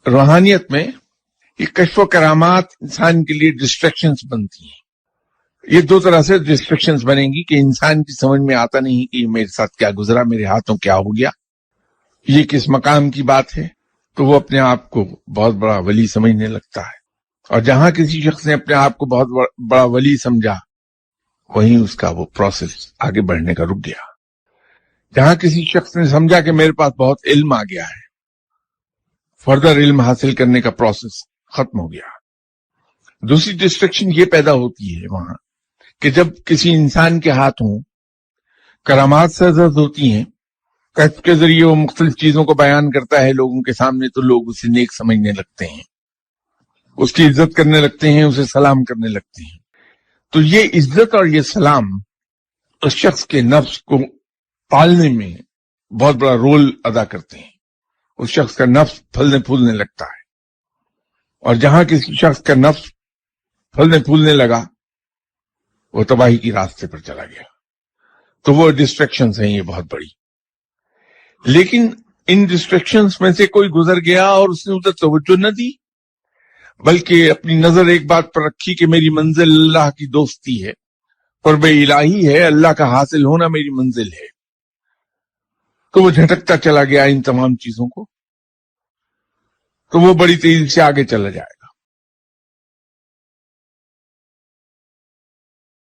रूहानियत में ये कश्फ व करामात इंसान के लिए डिस्ट्रैक्शंस बनती हैं। ये दो तरह से डिस्ट्रैक्शंस बनेंगी कि इंसान की समझ में आता नहीं कि मेरे साथ क्या गुजरा, मेरे हाथों क्या हो गया, ये किस मकाम की बात है, तो वो अपने आप को बहुत बड़ा वली समझने लगता है। और जहां किसी शख्स ने अपने आप को बहुत बड़ा वली समझा, वहीं उसका वो प्रोसेस आगे बढ़ने का रुक गया। जहां किसी शख्स ने समझा कि मेरे पास बहुत इल्म आ गया है, फर्दर इल्म हासिल करने का प्रोसेस खत्म हो गया। दूसरी डिस्ट्रैक्शन ये पैदा होती है वहां कि जब किसी इंसान के हाथों करामात सरजद होती हैं, कश्फ के जरिए वो मुख्तलिफ चीजों को बयान करता है लोगों के सामने, तो लोग उसे नेक समझने लगते हैं, उसकी इज्जत करने लगते हैं, उसे सलाम करने लगते हैं। तो ये इज्जत और ये सलाम उस शख्स के नफ्स को पालने में बहुत बड़ा रोल अदा करते हैं। उस शख्स का नफ्स फलने फूलने लगता है, और जहां किसी शख्स का नफ्स फलने फूलने लगा, वो तबाही की रास्ते पर चला गया। तो वो डिस्ट्रैक्शंस हैं ये बहुत बड़ी। लेकिन इन डिस्ट्रैक्शंस में से कोई गुजर गया और उसने उधर तवज्जो न दी, बल्कि अपनी नजर एक बात पर रखी कि मेरी मंजिल अल्लाह की दोस्ती है, कुर्ब इलाही है, अल्लाह का हासिल होना मेरी मंजिल है, तो वो झटकता चला गया इन तमाम चीजों को, तो वो बड़ी तेजी से आगे चला जाएगा।